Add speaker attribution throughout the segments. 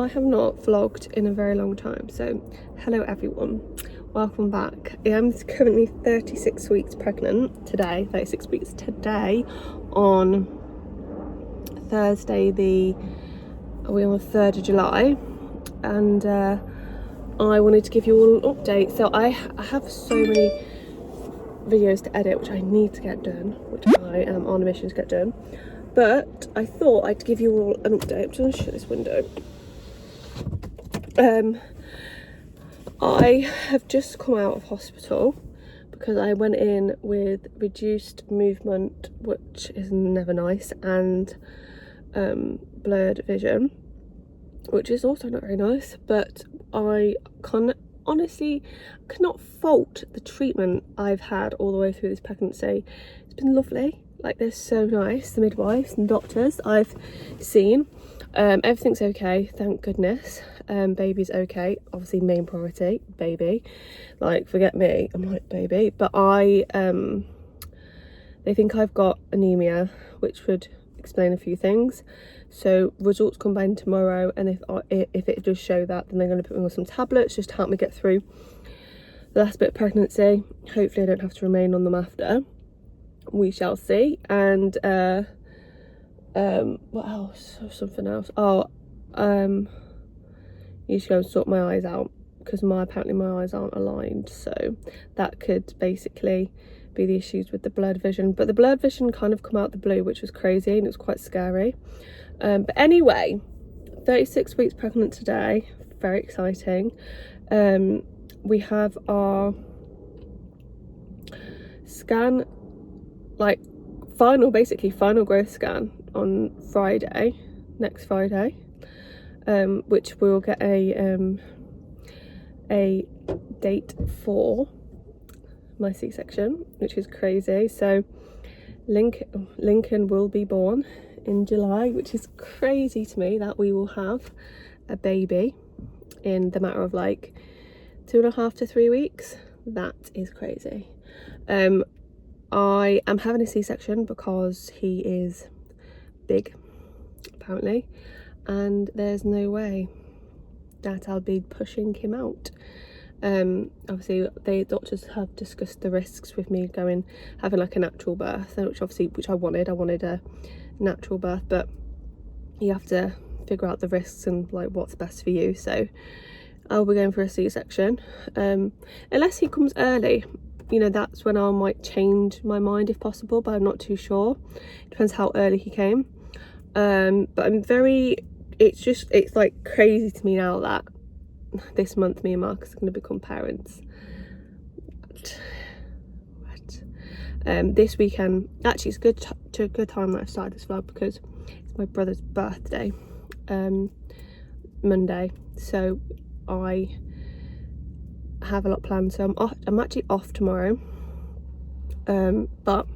Speaker 1: I have not vlogged in a very long time, so hello everyone, welcome back. I am currently 36 weeks pregnant today, 36 weeks today on Thursday we're on the 3rd of July, and I wanted to give you all an update. So I have so many videos to edit which I need to get done, which I am on a mission to get done, but I thought I'd give you all an update. I'm just going to shut this window. I have just come out of hospital because I went in with reduced movement, which is never nice, and blurred vision, which is also not very nice, but I honestly cannot fault the treatment I've had all the way through this pregnancy. It's been lovely. Like, they're so nice, the midwives and doctors I've seen. Everything's okay, thank goodness. Baby's okay, obviously main priority, baby. Like, forget me, I'm like, baby. But they think I've got anemia, which would explain a few things. So results come back tomorrow, and if it does show that, then they're going to put me on some tablets just to help me get through the last bit of pregnancy. Hopefully I don't have to remain on them after. We shall see. And what else? Something else. Need to go and sort my eyes out, because apparently my eyes aren't aligned, so that could basically be the issues with the blurred vision. But the blurred vision kind of come out the blue, which was crazy, and it was quite scary. But anyway, 36 weeks pregnant today, very exciting. We have our scan, like final growth scan on Friday, next Friday, which we'll get a date for my C-section, which is crazy. So Lincoln will be born in July, which is crazy to me that we will have a baby in the matter of like 2.5 to 3 weeks. That is crazy. I am having a C-section because he is big, apparently, and there's no way that I'll be pushing him out. Obviously the doctors have discussed the risks with me having like a natural birth, which I wanted a natural birth, but you have to figure out the risks and like what's best for you. So I'll be going for a C-section, unless he comes early. You know, that's when I might change my mind if possible, but I'm not too sure. Depends how early he came. But it's like crazy to me now that this month me and Marcus are going to become parents. What? This weekend, actually it's a good time that I started this vlog, because it's my brother's birthday, Monday, so I have a lot planned. So I'm actually off tomorrow, but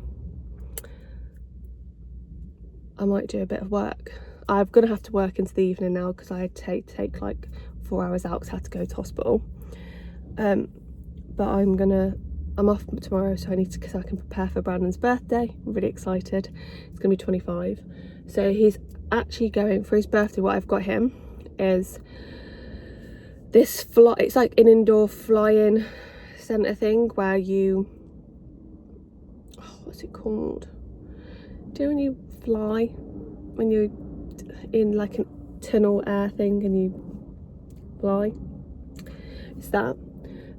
Speaker 1: I might do a bit of work. I'm gonna have to work into the evening now, because I had to take like 4 hours out because I had to go to hospital. But I'm off tomorrow, so because I can prepare for Brandon's birthday. I'm really excited. It's gonna be 25, so he's actually going for his birthday. What I've got him is this it's like an indoor flying centre thing where what's it called? Do you know when you fly, when you're in like a tunnel air thing and you fly? It's that.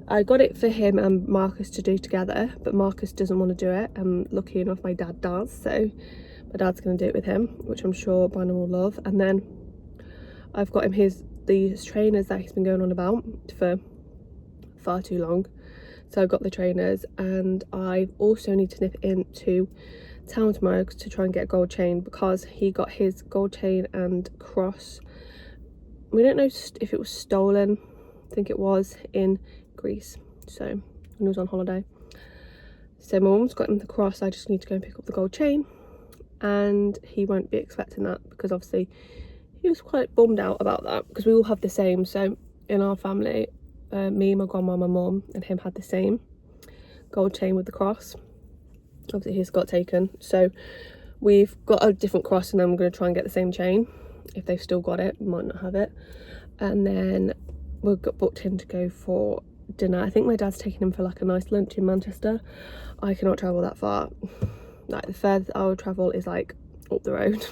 Speaker 1: I got it for him and Marcus to do together, but Marcus doesn't want to do it, and lucky enough my dad does, so my dad's going to do it with him, which I'm sure Brandon will love. And then I've got him these trainers that he's been going on about for far too long, so I've got the trainers, and I also need to nip into town tomorrow to try and get a gold chain, because he got his gold chain and cross, we don't know if it was stolen, I think it was, in Greece, so when he was on holiday. So my mum's got him the cross, I just need to go and pick up the gold chain, and he won't be expecting that, because obviously he was quite bummed out about that, because we all have the same. So in our family, me, my grandma, my mum and him had the same gold chain with the cross. Obviously his got taken, so we've got a different cross, and then we're going to try and get the same chain. If they've still got it, we might not have it. and then we've got booked in to go for dinner. I think my dad's taking him for like a nice lunch in Manchester. I cannot travel that far. Like the furthest I will travel is like up the road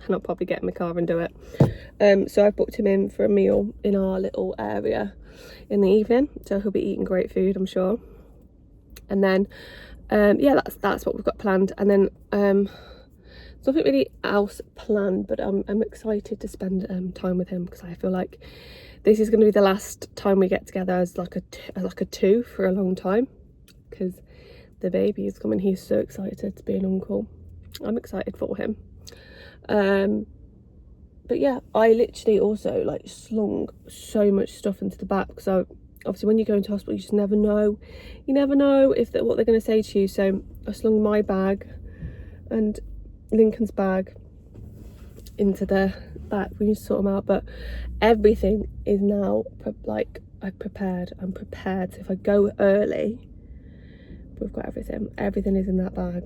Speaker 1: and I'll probably get in my car and do it. So I've booked him in for a meal in our little area in the evening, so he'll be eating great food, I'm sure. And then yeah, that's what we've got planned. And then there's nothing really else planned, but I'm excited to spend time with him, because I feel like this is going to be the last time we get together as like a two for a long time, because the baby is coming. He's so excited to be an uncle. I'm excited for him. But yeah, I literally also like slung so much stuff into the back, so obviously when you go into hospital you just never know. You never know if what they're going to say to you. So I slung my bag and Lincoln's bag into the back. We need to sort them out, but everything is now like I'm prepared. So if I go early, we've got everything is in that bag.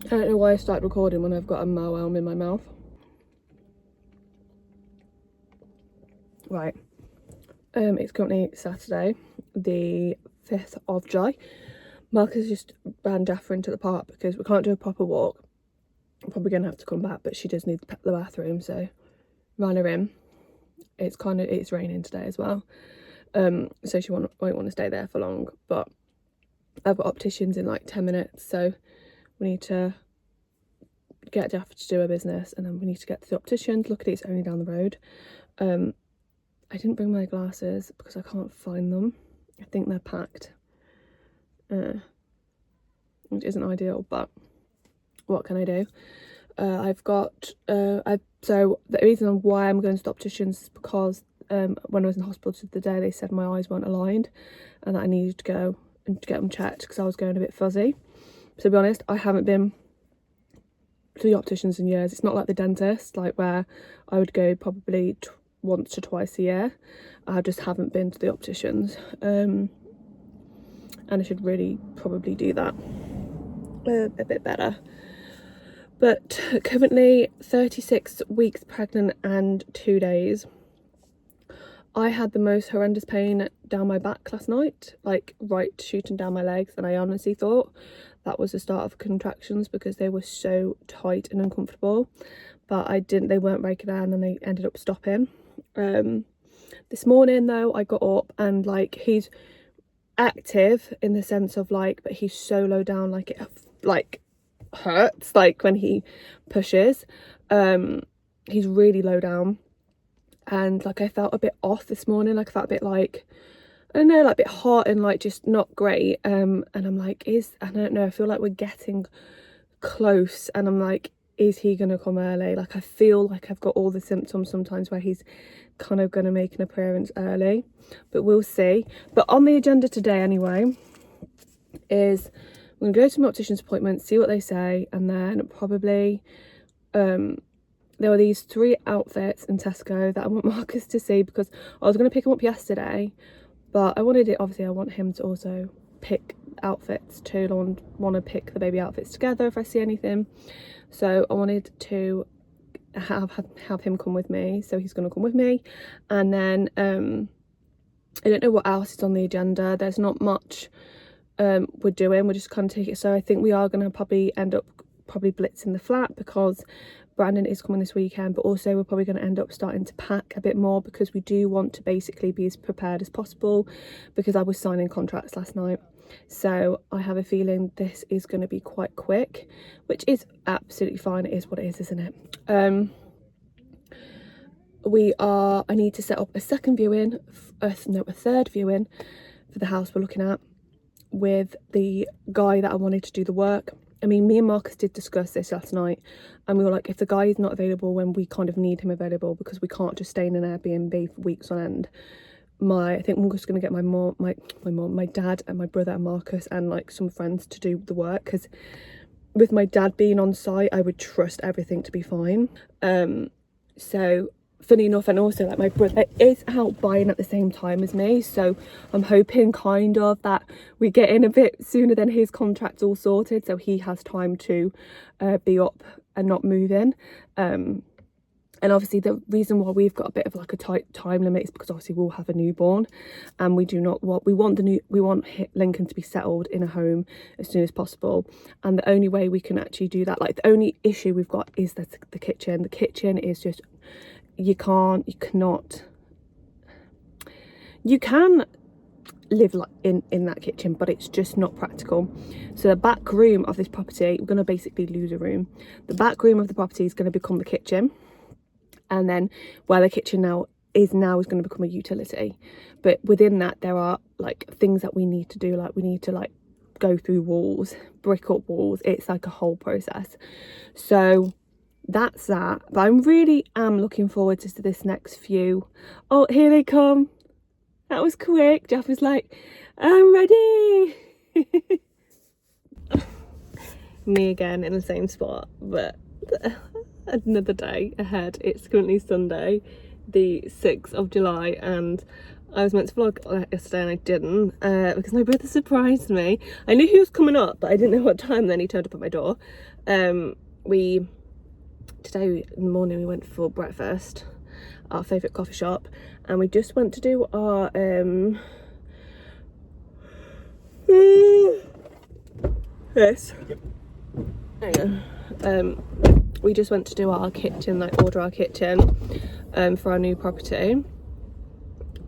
Speaker 1: I don't know why I start recording when I've got a Mow in my mouth. Right, it's currently Saturday, the 5th of July. Marcus just ran Jaffa into the park because we can't do a proper walk. I'm probably going to have to come back, but she does need the bathroom, so ran her in. It's raining today as well, so she won't want to stay there for long, but I've got opticians in like 10 minutes, so we need to get Jaffa to do her business, and then we need to get to the opticians. Luckily it's only down the road. I didn't bring my glasses because I can't find them. I think they're packed, which isn't ideal, but what can I do? So the reason why I'm going to the opticians is because when I was in hospital the day, they said my eyes weren't aligned and that I needed to go and get them checked because I was going a bit fuzzy. So to be honest, I haven't been to the opticians in years. It's not like the dentist, like where I would go probably once to twice a year. I just haven't been to the opticians, and I should really probably do that a bit better. But currently 36 weeks pregnant and 2 days. I had the most horrendous pain down my back last night, like right shooting down my legs, and I honestly thought that was the start of contractions because they were so tight and uncomfortable. But they weren't regular, and then they ended up stopping. This morning though, I got up and like he's active in the sense of like, but he's so low down, like it like hurts like when he pushes. He's really low down, and like I felt a bit off this morning. Like I felt a bit like, I don't know, like a bit hot and like just not great. And I'm like, I don't know, I feel like we're getting close, and I'm like, is he gonna come early? Like I feel like I've got all the symptoms sometimes where he's kind of gonna make an appearance early, but we'll see. But on the agenda today anyway is we're gonna go to my optician's appointment, see what they say, and then probably there were these 3 outfits in Tesco that I want Marcus to see, because I was going to pick him up yesterday, but I want him to also pick outfits too. I want to pick the baby outfits together if I see anything. So I wanted to have him come with me, so he's going to come with me. And then I don't know what else is on the agenda. There's not much we're doing. We're just kind of taking it. So I think we are going to probably end up blitzing the flat because Brandon is coming this weekend, but also we're probably going to end up starting to pack a bit more because we do want to basically be as prepared as possible, because I was signing contracts last night. So I have a feeling this is going to be quite quick, which is absolutely fine. It is what it is, isn't it? I need to set up a third viewing for the house we're looking at with the guy that I wanted to do the work. I mean, me and Marcus did discuss this last night, and we were like, if the guy is not available when we kind of need him available, because we can't just stay in an Airbnb for weeks on end. I think we're just going to get my mom, my dad and my brother and Marcus and like some friends to do the work, because with my dad being on site, I would trust everything to be fine. So funny enough, and also like my brother is out buying at the same time as me, so I'm hoping kind of that we get in a bit sooner than his contract's all sorted, so he has time to be up and not move in. And obviously the reason why we've got a bit of like a tight time limit is because obviously we'll have a newborn, and we want Lincoln to be settled in a home as soon as possible. And the only way we can actually do that, like the only issue we've got is the kitchen. The kitchen is just, you can live like in that kitchen, but it's just not practical. So the back room of this property, we're going to basically lose a room. The back room of the property is going to become the kitchen, and then where the kitchen now is going to become a utility. But within that, there are like things that we need to do, like we need to like go through walls, brick up walls. It's like a whole process. So that's that. But I really am looking forward to this next few. Oh, here they come. That was quick. Jeff was like, I'm ready. Me again in the same spot, but another day ahead. It's currently Sunday, the 6th of July, and I was meant to vlog yesterday and I didn't because my brother surprised me. I knew he was coming up, but I didn't know what time. Then he turned up at my door. Today in the morning we went for breakfast, our favourite coffee shop, and we just went to do our this. We just went to do our kitchen, like order our kitchen for our new property.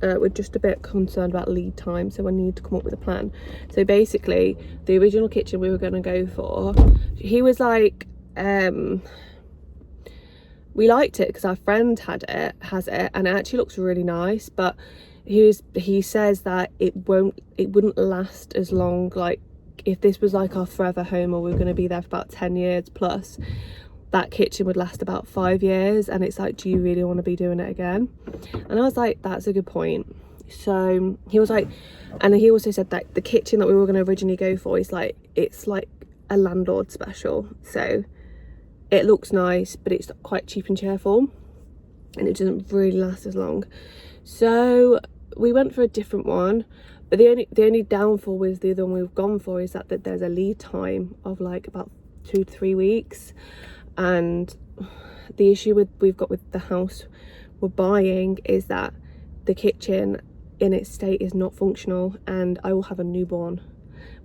Speaker 1: We're just a bit concerned about lead time, so I need to come up with a plan. So basically the original kitchen we were going to go for, he was like, we liked it because our friend has it, and it actually looks really nice, but he says that it wouldn't last as long. Like if this was like our forever home, or we were going to be there for about 10 years plus, that kitchen would last about 5 years. And it's like, do you really want to be doing it again? And I was like, that's a good point. So he was like, and he also said that the kitchen that we were going to originally go for is like, it's like a landlord special, so it looks nice, but it's quite cheap and cheerful, and it doesn't really last as long. So we went for a different one, but the only downfall with the other one we've gone for is that there's a lead time of like about 2 to 3 weeks. And the issue we've got with the house we're buying is that the kitchen in its state is not functional, and I will have a newborn.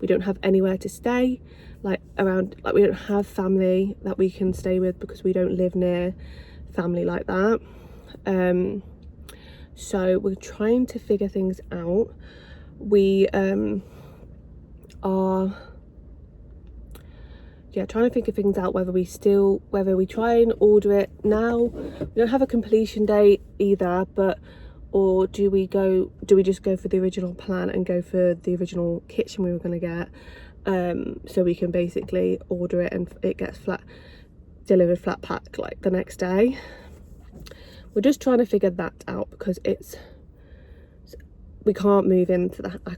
Speaker 1: We don't have anywhere to stay, like around, like we don't have family that we can stay with because we don't live near family like that. So we're trying to figure things out. We are trying to figure things out, whether we try and order it now. We don't have a completion date either, or do we just go for the original plan and go for the original kitchen we were going to get, so we can basically order it and it gets delivered flat pack like the next day. We're just trying to figure that out because we can't move into I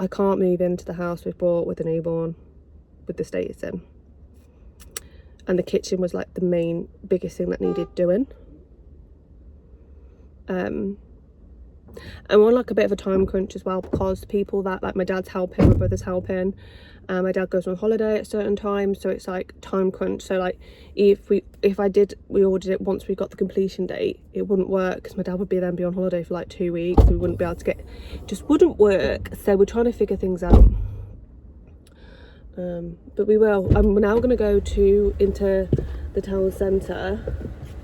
Speaker 1: can't move into the house we bought with a newborn with the state it's in. And the kitchen was like the biggest thing that needed doing. And we're on like a bit of a time crunch as well, because people that, like my dad's helping, my brother's helping, and my dad goes on holiday at certain times, so it's like time crunch. So like if we ordered it once we got the completion date, it wouldn't work because my dad would be on holiday for like 2 weeks. We wouldn't be able to just wouldn't work. So we're trying to figure things out. But we will. We're now going to go into the town centre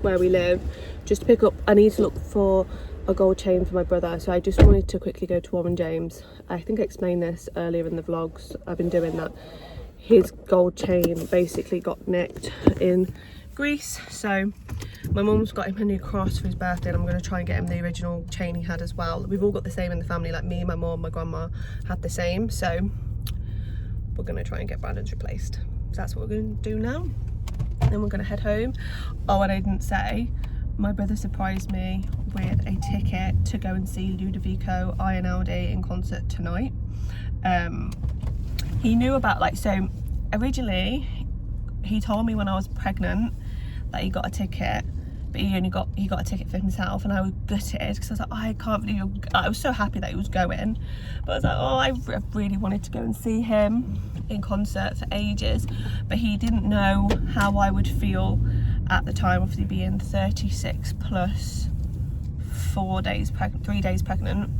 Speaker 1: where we live, just to pick up. I need to look for a gold chain for my brother, so I just wanted to quickly go to Warren James. I think I explained this earlier in the vlogs. I've been doing that. His gold chain basically got nicked in Greece, so my mum's got him a new cross for his birthday, and I'm going to try and get him the original chain he had as well. We've all got the same in the family, like me, my mum, my grandma had the same, so we're going to try and get Brandon's replaced. So that's what we're going to do now. Then we're going to head home. Oh, and I didn't say, my brother surprised me with a ticket to go and see Ludovico Einaudi in concert tonight. He knew about, so originally he told me when I was pregnant that he got a ticket but he got a ticket for himself, and I was gutted because I was like, oh, I can't believe I was so happy that he was going, but I was like, oh, I really wanted to go and see him in concert for ages, but he didn't know how I would feel at the time, obviously being 36 plus 3 days pregnant,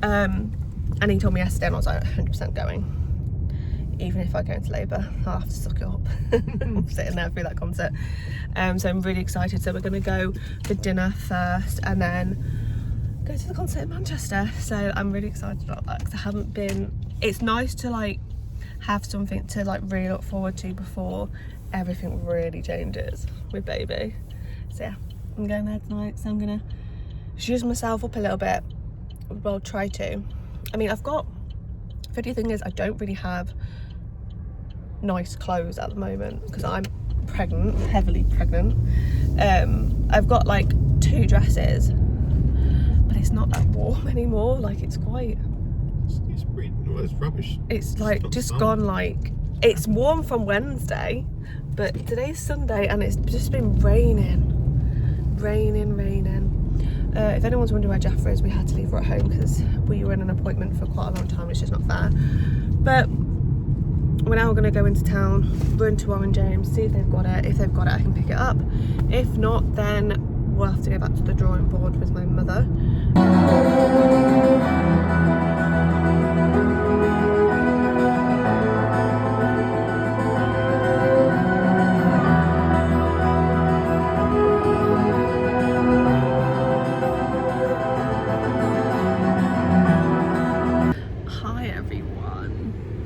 Speaker 1: and he told me yesterday, and I was like, 100% going. Even if I go into labour, I'll have to suck it up. I'm sitting there through that concert. So I'm really excited. So we're going to go for dinner first and then go to the concert in Manchester. So I'm really excited about that because I haven't been. It's nice to like have something to like really look forward to before everything really changes with baby. So yeah, I'm going there tonight. So I'm going to zhuzh myself up a little bit. Well, try to. I mean, the funny thing is I don't really have nice clothes at the moment because I'm pregnant, heavily pregnant. I've got like 2 dresses, but it's not that warm anymore. Like it's quite,
Speaker 2: it's rubbish.
Speaker 1: it's like just gone, like it's warm from Wednesday, but today's Sunday and it's just been raining. If anyone's wondering where Jaffa is, we had to leave her at home because we were in an appointment for quite a long time. It's just not fair. But we're now going to go into town, run to Warren James, see if they've got it. If they've got it, I can pick it up. If not, then we'll have to go back to the drawing board with my mother.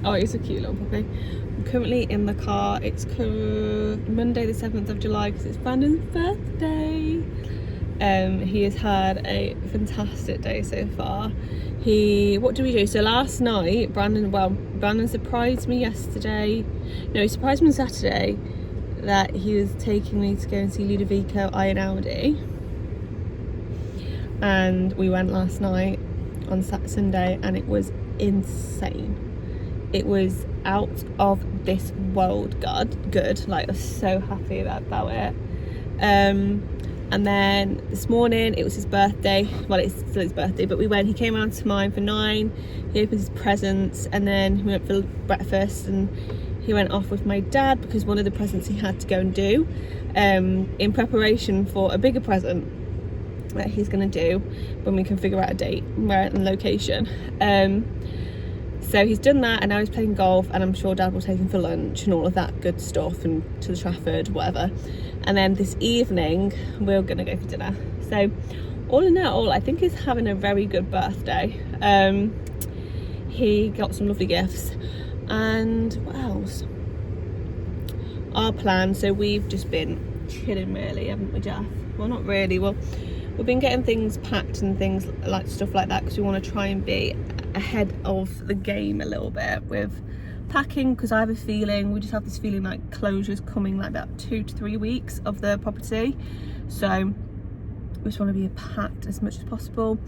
Speaker 1: Oh, it's a cute little puppy. I'm currently in the car. It's Monday the 7th of July because it's Brandon's birthday. He has had a fantastic day so far. What do we do? So last night, Brandon surprised me yesterday. No, he surprised me on Saturday that he was taking me to go and see Ludovico Einaudi. And we went last night on Sunday and it was insane. It was out of this world good. Like, I was so happy about it. And then this morning it was his birthday. Well, it's still his birthday, but he came around to mine for 9. He opened his presents and then we went for breakfast and he went off with my dad because one of the presents he had to go and do in preparation for a bigger present that he's gonna do when we can figure out a date and location. So he's done that and now he's playing golf, and I'm sure Dad will take him for lunch and all of that good stuff and to the Trafford, whatever. And then this evening we're gonna go for dinner. So all in all, I think he's having a very good birthday. He got some lovely gifts, and what else? Our plan, so we've just been chilling really, haven't we, Jeff? Well, not really. Well, we've been getting things packed and things like stuff like that because we want to try and be ahead of the game a little bit with packing, because we just have this feeling like closure's coming like about 2 to 3 weeks of the property, so we just want to be packed as much as possible.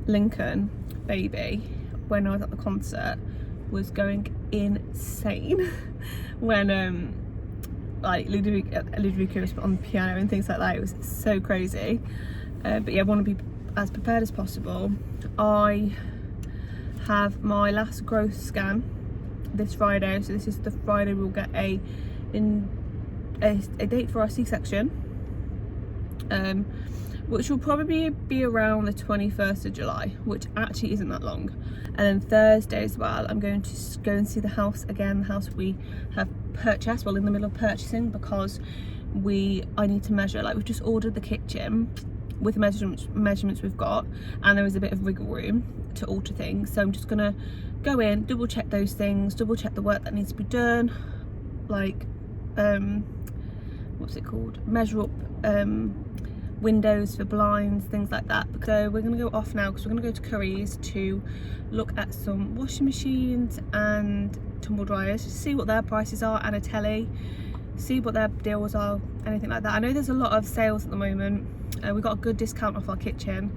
Speaker 1: Lincoln baby, when I was at the concert, was going insane when like Ludovico was on the piano and things like that. It was so crazy. But yeah, I want to be as prepared as possible. I have my last growth scan this Friday, so this is the Friday we'll get a date for our C-section, which will probably be around the 21st of July, which actually isn't that long. And then Thursday as well, I'm going to go and see the house again, the house we have purchased, well, in the middle of purchasing, because I need to measure. Like, we've just ordered the kitchen with the measurements we've got, and there is a bit of wiggle room to alter things, so I'm just gonna go in, double check those things, double check the work that needs to be done, like what's it called, measure up windows for blinds, things like that. So we're gonna go off now because we're gonna go to Curry's to look at some washing machines and tumble dryers, just see what their prices are, and a telly, see what their deals are, anything like that. I know there's a lot of sales at the moment. We got a good discount off our kitchen,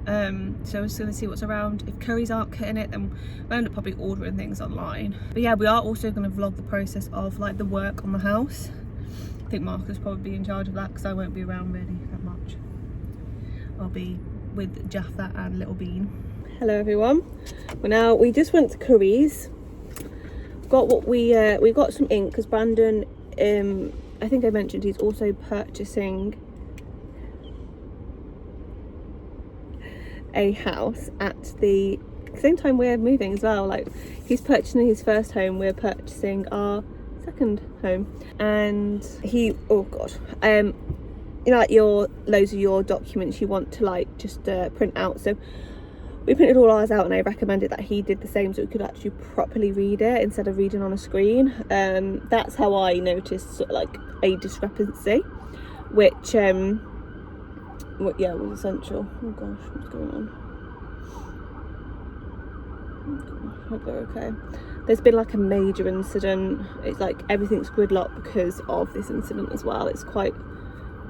Speaker 1: so we're just going to see what's around. If Curry's aren't cutting it, then we'll end up probably ordering things online. But yeah, we are also going to vlog the process of like the work on the house. I think Marcus will probably be in charge of that because I won't be around really that much. I'll be with Jaffa and Little Bean. Hello everyone. We just went to Curry's. Got what we got some ink because Brandon, I think I mentioned he's also purchasing a house at the same time we're moving as well. Like, he's purchasing his first home, we're purchasing our second home, and he, oh god, you know, like loads of your documents you want to like just print out, so we printed all ours out and I recommended that he did the same so we could actually properly read it instead of reading on a screen. That's how I noticed sort of like a discrepancy, which was essential. Oh gosh, what's going on? I hope they're okay. There's been like a major incident. It's like everything's gridlocked because of this incident as well. It's quite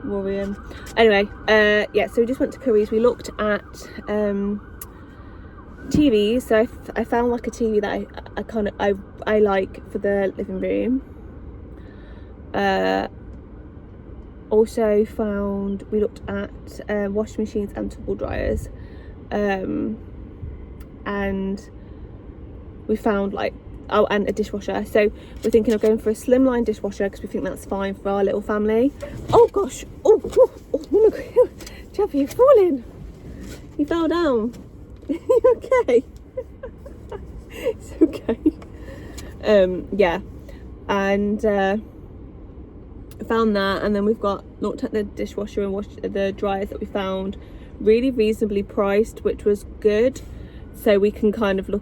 Speaker 1: worrying. Anyway, yeah, so we just went to Curry's. We looked at TVs. So I found like a TV that I like for the living room. Also found, we looked at washing machines and tumble dryers, and we found like, oh, and a dishwasher. So we're thinking of going for a slimline dishwasher because we think that's fine for our little family. Oh gosh, oh my god, Jeff, you're falling. You fell down. You okay? It's okay. Yeah, and found that, and then we've looked at the dishwasher and the dryers that we found really reasonably priced, which was good. So we can kind of know,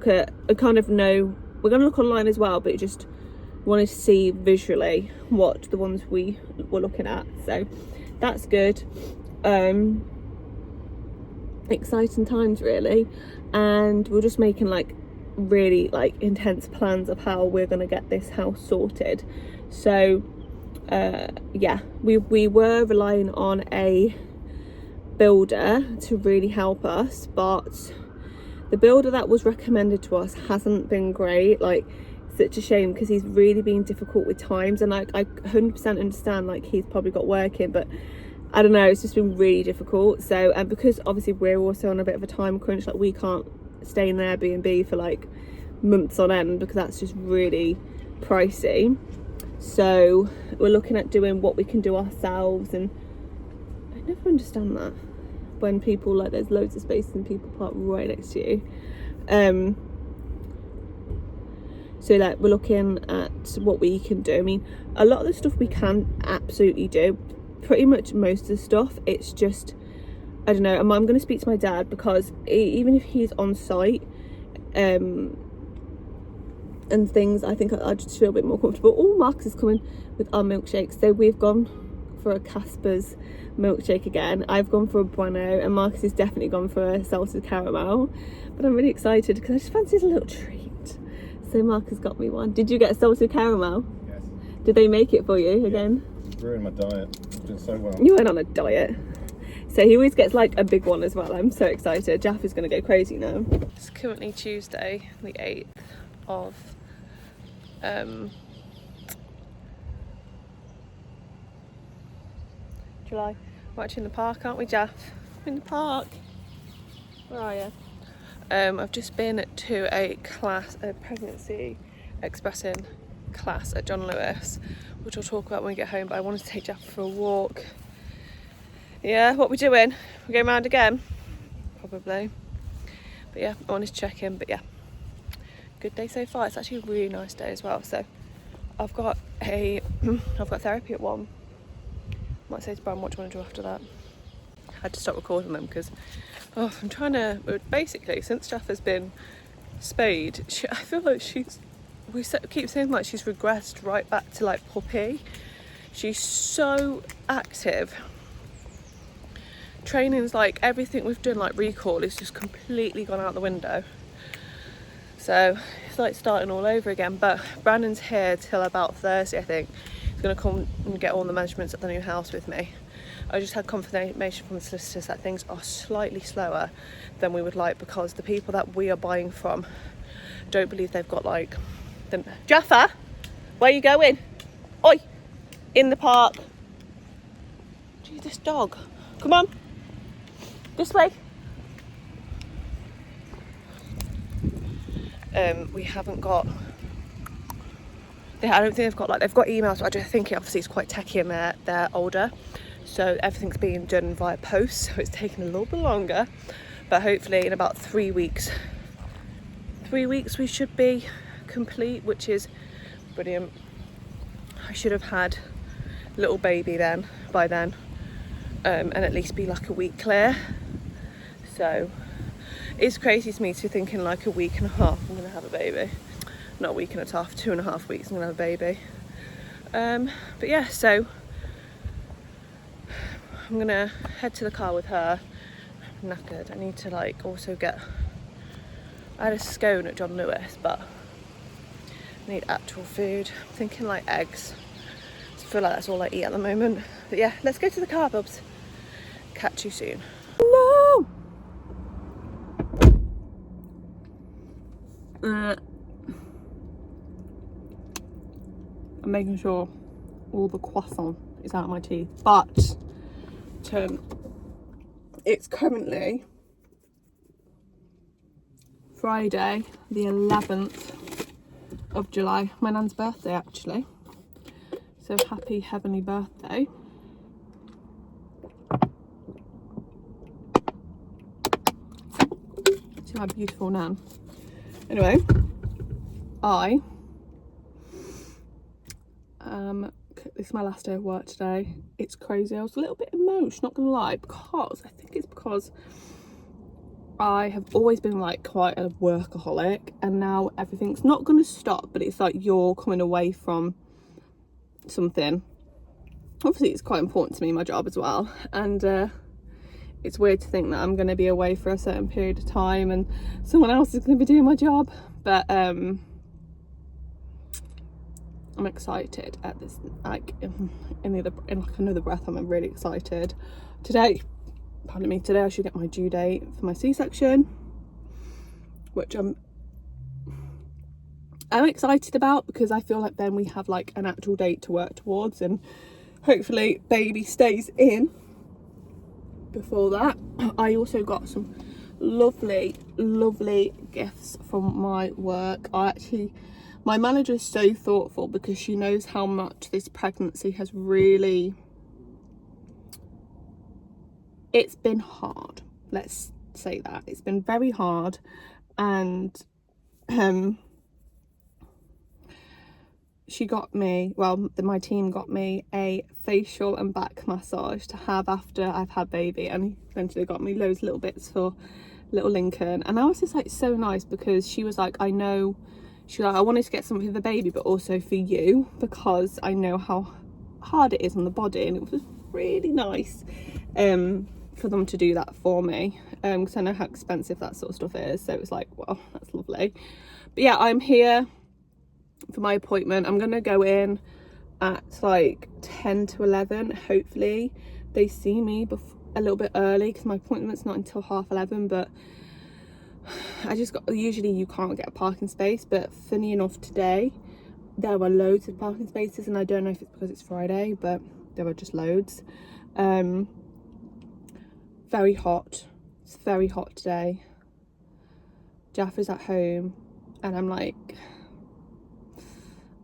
Speaker 1: we're going to look online as well, but just wanted to see visually what the ones we were looking at, so that's good. Exciting times really, and we're just making like really like intense plans of how we're going to get this house sorted. So yeah, we were relying on a builder to really help us, but the builder that was recommended to us hasn't been great. Like, such a shame because he's really been difficult with times, and like I 100% understand like he's probably got work in, but I don't know, it's just been really difficult. So, and because obviously we're also on a bit of a time crunch, like we can't stay in an Airbnb for like months on end because that's just really pricey. So we're looking at doing what we can do ourselves, and I never understand that when people, like, there's loads of space and people park right next to you. So like we're looking at what we can do. I mean, a lot of the stuff we can absolutely do, pretty much most of the stuff, it's just, I don't know, I'm going to speak to my dad because even if he's on site and things, I think I just feel a bit more comfortable. Oh, Marcus is coming with our milkshakes. So we've gone for a Casper's milkshake again. I've gone for a Bueno, and Marcus has definitely gone for a salted caramel. But I'm really excited because I just fancied a little treat. So Marcus got me one. Did you get a salted caramel?
Speaker 2: Yes.
Speaker 1: Did they make it for you again?
Speaker 2: Ruined my diet. I'm doing so well.
Speaker 1: You went on a diet. So he always gets like a big one as well. I'm so excited. Jaff is going to go crazy now. It's currently Tuesday, the 8th of July. We're actually in the park, aren't we, Jaff? We're in the park. Where are you? I've just been to a pregnancy expressing class at John Lewis, which I'll talk about when we get home, but I wanted to take Jaff for a walk. Yeah, what we doing? We're going round again? Probably. But yeah, I wanted to check in, but yeah. Good day so far. It's actually a really nice day as well. So I've got therapy at 1. Might say to Bram, what do you want to do after that? I had to stop recording them because I'm trying to, basically, since Jaff has been spayed, I feel like we keep saying like she's regressed right back to like puppy. She's so active. Training's like, everything we've done, like recall, is just completely gone out the window. So it's like starting all over again. But Brandon's here till about Thursday, I think. He's going to come and get all the measurements at the new house with me. I just had confirmation from the solicitors that things are slightly slower than we would like because the people that we are buying from don't believe they've got like Jaffa, where are you going? Oi, in the park. Gee, this dog. Come on. This way. We haven't got... I don't think they've got emails, but I just think obviously it's quite techy and they're older. So everything's being done via post, so it's taking a little bit longer. But hopefully in about 3 weeks, we should be complete, which is brilliant. I should have had little baby by then, and at least be like a week clear. So it's crazy to me to think in like a week and a half I'm gonna have a baby. Not a week and a half, 2.5 weeks I'm gonna have a baby. But yeah, so I'm gonna head to the car with her. I'm knackered. I need to like also get... I had a scone at John Lewis, but I need actual food. I'm thinking like eggs. I feel like that's all I eat at the moment. But yeah, let's go to the car, bubs. Catch you soon. No! I'm making sure all the croissant is out of my teeth, but it's currently Friday the 11th of July, my nan's birthday actually, so happy heavenly birthday. To my beautiful nan. Anyway, this is my last day of work today. It's crazy. I was a little bit emotional, not gonna lie, because I think it's because I have always been like quite a workaholic, and now everything's not gonna stop, but it's like you're coming away from something. Obviously it's quite important to me, my job as well, and it's weird to think that I'm going to be away for a certain period of time and someone else is going to be doing my job, but I'm excited at this, like in like another breath. I'm really excited. Today I should get my due date for my C-section, which I'm excited about, because I feel like then we have like an actual date to work towards, and hopefully baby stays in before that. I also got some lovely gifts from my work. My manager is so thoughtful, because she knows how much this pregnancy has really, it's been hard, let's say that. It's been very hard, and she got me, my team got me a facial and back massage to have after I've had baby, and eventually got me loads of little bits for little Lincoln. And I was just like so nice, because she was like, I know, she was like, I wanted to get something for the baby but also for you, because I know how hard it is on the body, and it was really nice for them to do that for me, because I know how expensive that sort of stuff is. So it was like, wow, that's lovely. But yeah, I'm here for my appointment. I'm gonna go in at like 10 to 11. Hopefully they see me a little bit early, because my appointment's not until 11:30. But I just got, usually you can't get a parking space, but funny enough today there were loads of parking spaces, and I don't know if it's because it's Friday, but there were just loads. Very hot. It's very hot today. Jaff is at home, and I'm like,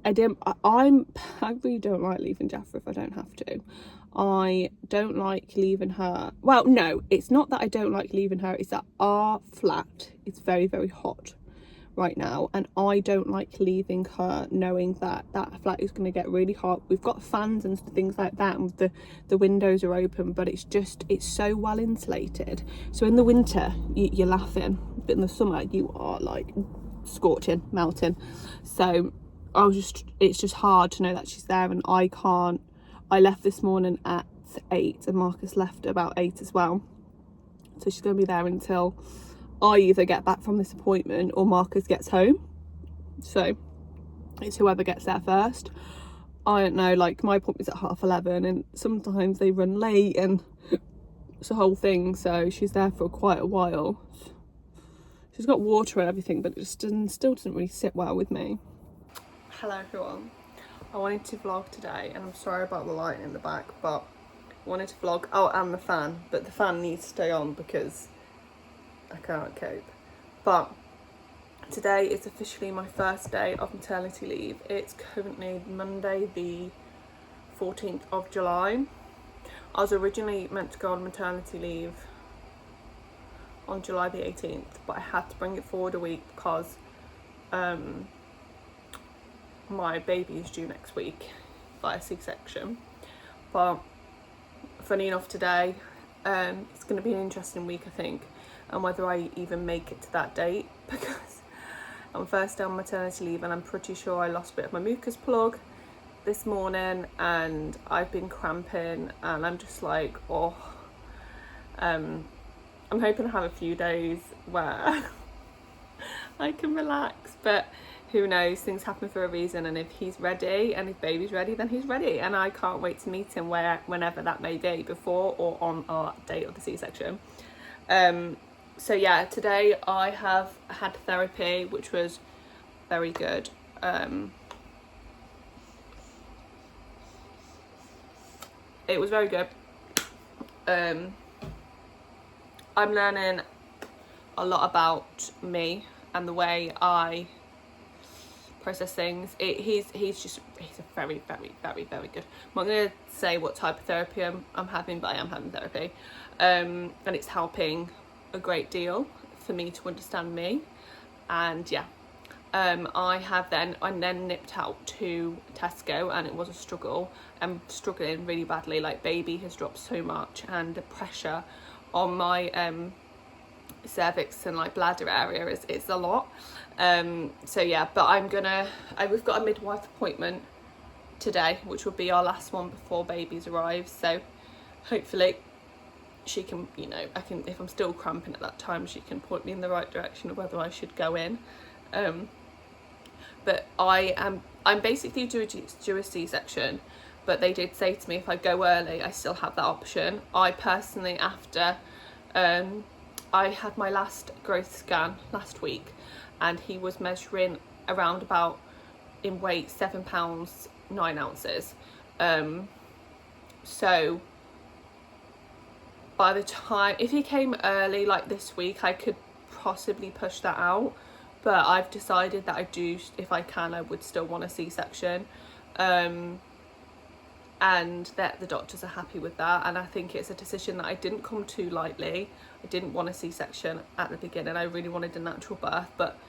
Speaker 1: I really don't like leaving Jaffa if I don't have to. I don't like leaving her. Well, no, it's not that I don't like leaving her. It's that our flat is very hot right now, and I don't like leaving her knowing that that flat is going to get really hot. We've got fans and things like that, and the windows are open, but it's so well insulated. So in the winter you're laughing, but in the summer you are like scorching, melting. So it's just hard to know that she's there, and I left this morning at 8, and Marcus left about 8 as well, so she's going to be there until I either get back from this appointment or Marcus gets home. So it's whoever gets there first. I don't know, like my appointment's at 11:30, and sometimes they run late, and it's a whole thing. So she's there for quite a while. She's got water and everything, but it just still doesn't really sit well with me. Hello everyone. I wanted to vlog today, and I'm sorry about the lighting in the back, but I wanted to vlog. Oh, and the fan, but the fan needs to stay on because I can't cope. But today is officially my first day of maternity leave. It's currently Monday the 14th of July. I was originally meant to go on maternity leave on July the 18th, but I had to bring it forward a week because my baby is due next week via C-section. But funny enough, today it's going to be an interesting week, I think, and whether I even make it to that date, because I'm first day on maternity leave and I'm pretty sure I lost a bit of my mucus plug this morning and I've been cramping, and I'm just like, oh, I'm hoping to have a few days where I can relax, but who knows, things happen for a reason, and if he's ready and if baby's ready, then he's ready, and I can't wait to meet him whenever that may be, before or on our date of the C-section. So yeah, today I have had therapy, which was very good. It was very good. I'm learning a lot about me and the way I process things. He's a very, very, very, very good. I'm not going to say what type of therapy I'm having, but I am having therapy, and it's helping a great deal for me to understand me. And yeah, I then nipped out to Tesco, and it was a struggle. I'm struggling really badly. Like, baby has dropped so much, and the pressure on my cervix and like bladder area is a lot. So yeah, but we've got a midwife appointment today, which will be our last one before babies arrive. So hopefully she can, if I'm still cramping at that time, she can point me in the right direction of whether I should go in. But I'm basically due a C-section, but they did say to me if I go early, I still have that option. I personally, after I had my last growth scan last week, and he was measuring around about, in weight, 7 pounds 9 ounces. So by the time, if he came early like this week, I could possibly push that out, but I've decided that if I can, I would still want a C-section, and that the doctors are happy with that. And I think it's a decision that I didn't come to lightly. I didn't want a C-section at the beginning. I really wanted a natural birth, but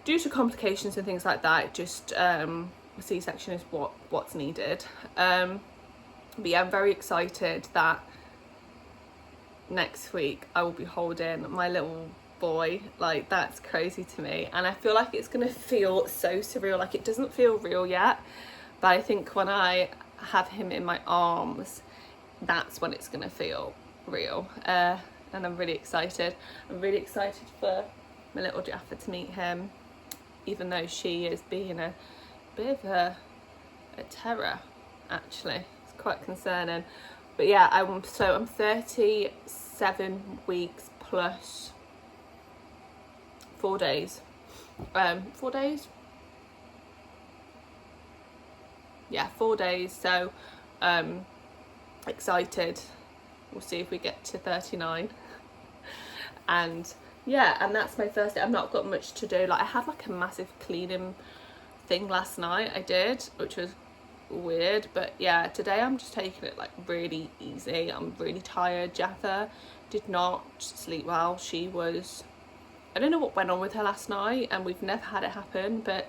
Speaker 1: due to complications and things like that, just a C-section is what's needed. But yeah, I'm very excited that next week I will be holding my little boy. Like, that's crazy to me, and I feel like it's gonna feel so surreal. Like, it doesn't feel real yet, but I think when I have him in my arms, that's when it's gonna feel real. And I'm really excited. I'm really excited for my little Jaffa to meet him, even though she is being a bit of a terror, actually. It's quite concerning. But yeah, I'm 37 weeks plus 4 days. 4 days? Yeah, 4 days. So excited. We'll see if we get to 39. And yeah, and that's my first day. I've not got much to do. Like, I had like a massive cleaning thing last night, I did, which was weird. But yeah, today I'm just taking it like really easy. I'm really tired. Jaffa did not sleep well. I don't know what went on with her last night, and we've never had it happen, but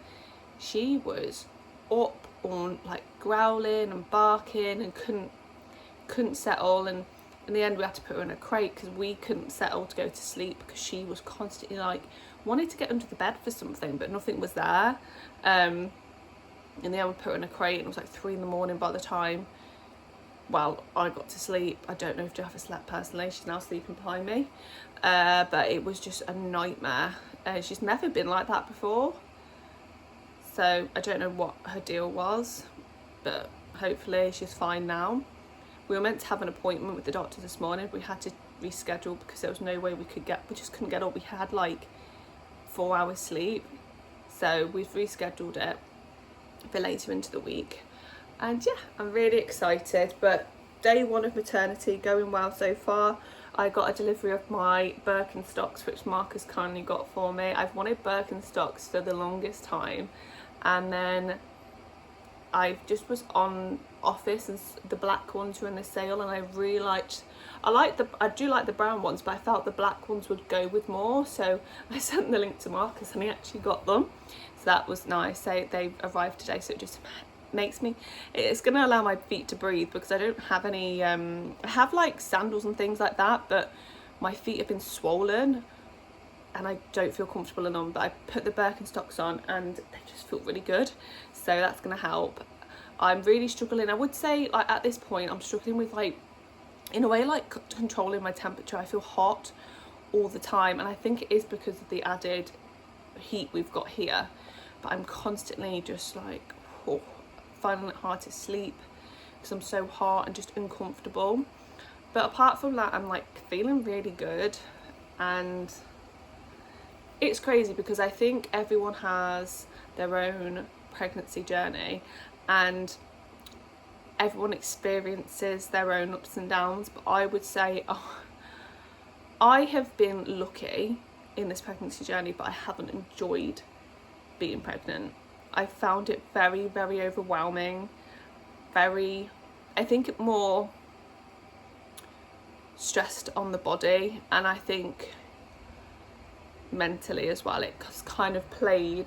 Speaker 1: she was up on like growling and barking and couldn't settle, and in the end we had to put her in a crate because we couldn't settle to go to sleep because she was constantly like wanting to get under the bed for something, but nothing was there. In the end we put her in a crate, and it was like 3 a.m. by the time I got to sleep. I don't know if Jaffa slept personally. She's now sleeping behind me, but it was just a nightmare. She's never been like that before, so I don't know what her deal was, but hopefully she's fine now. We were meant to have an appointment with the doctor this morning. We had to reschedule because there was no way we just couldn't get up. We had like 4 hours sleep, so we've rescheduled it. for later into the week. And yeah, I'm really excited. But day 1 of maternity going well so far. I got a delivery of my Birkenstocks, which Marcus kindly got for me. I've wanted Birkenstocks for the longest time, and then I just was on Office and the black ones were in the sale, and I really I do like the brown ones, but I felt the black ones would go with more, so I sent the link to Marcus and he actually got them, so that was nice. They arrived today, so it just makes me, it's going to allow my feet to breathe, because I don't have any I have like sandals and things like that, but my feet have been swollen and I don't feel comfortable in them. But I put the Birkenstocks on and they just feel really good, so that's going to help. I'm really struggling, I would say, like at this point I'm struggling with, like, in a way, like controlling my temperature. I feel hot all the time, and I think it is because of the added heat we've got here, but I'm constantly just like finding it hard to sleep because I'm so hot and just uncomfortable. But apart from that, I'm like feeling really good. And it's crazy because I think everyone has their own pregnancy journey and everyone experiences their own ups and downs, but I would say I have been lucky in this pregnancy journey, but I haven't enjoyed being pregnant. I found it very, very overwhelming, I think more stressed on the body, and I think mentally as well. It's kind of played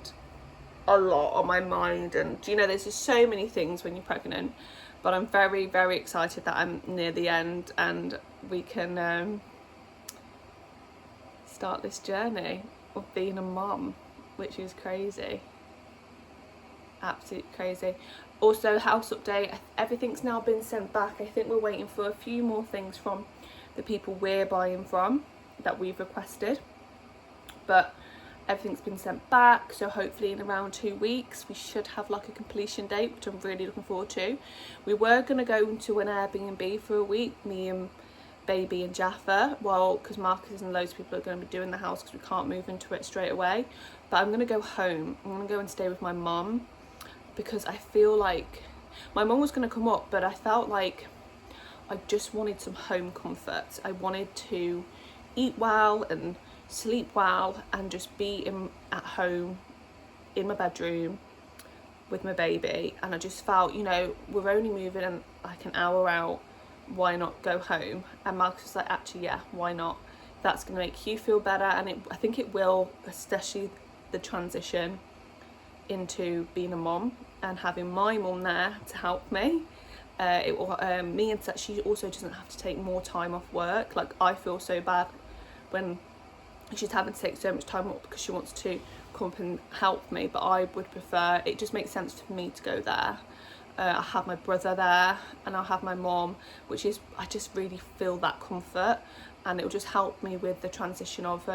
Speaker 1: a lot on my mind, and you know, there's just so many things when you're pregnant. But I'm very, very excited that I'm near the end and we can start this journey of being a mum, which is crazy. Absolutely crazy. Also, house update, everything's now been sent back. I think we're waiting for a few more things from the people we're buying from that we've requested, but everything's been sent back, so hopefully in around 2 weeks we should have like a completion date, which I'm really looking forward to. We were going to go into an Airbnb for a week, me and baby and Jaffa, well, because Marcus and loads of people are going to be doing the house because we can't move into it straight away. But I'm going to go home. I'm going to go and stay with my mum, because I feel like my mum was going to come up, but I felt like I just wanted some home comfort. I wanted to eat well and sleep well and just be at home in my bedroom with my baby. And I just felt, you know, we're only moving in like an hour out, why not go home? And Marcus was like, actually, yeah, why not? That's going to make you feel better, and I think it will, especially the transition into being a mom and having my mum there to help me. It will means that she also doesn't have to take more time off work. Like, I feel so bad when she's having to take so much time off because she wants to come up and help me, but I would prefer, it just makes sense for me to go there. I have my brother there and I'll have my mom, which is, I just really feel that comfort, and it will just help me with the transition of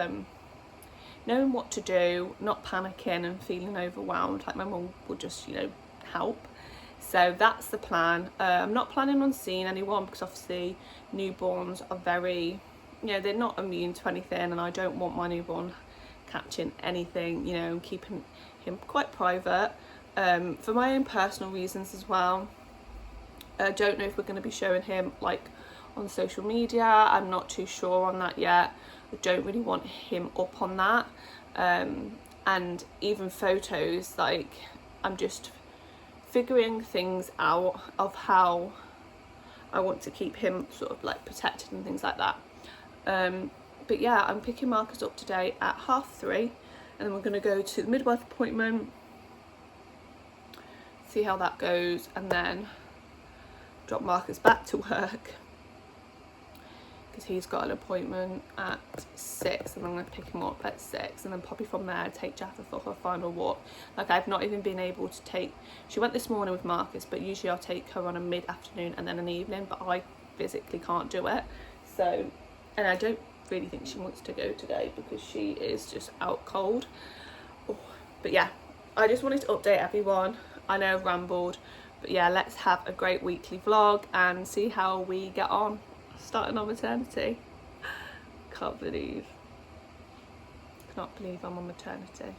Speaker 1: knowing what to do, not panicking and feeling overwhelmed. Like, my mum will just, you know, help. So that's the plan. I'm not planning on seeing anyone because obviously newborns are very, you know, they're not immune to anything, and I don't want my newborn catching anything, you know, keeping him quite private for my own personal reasons as well. I don't know if we're going to be showing him like on social media. I'm not too sure on that yet. I don't really want him up on that, and even photos, like, I'm just figuring things out of how I want to keep him sort of like protected and things like that. But yeah, I'm picking Marcus up today at 3:30, and then we're going to go to the midwife appointment, see how that goes, and then drop Marcus back to work because he's got an appointment at 6, and I'm going to pick him up at 6, and then probably from there take Jaffa for her final walk. Like, I've not even been able to take, she went this morning with Marcus, but usually I'll take her on a mid-afternoon and then an evening, but I physically can't do it. So, and I don't really think she wants to go today because she is just out cold. Oh, but yeah, I just wanted to update everyone. I know I've rambled, but yeah, let's have a great weekly vlog and see how we get on starting on maternity. Cannot believe I'm on maternity.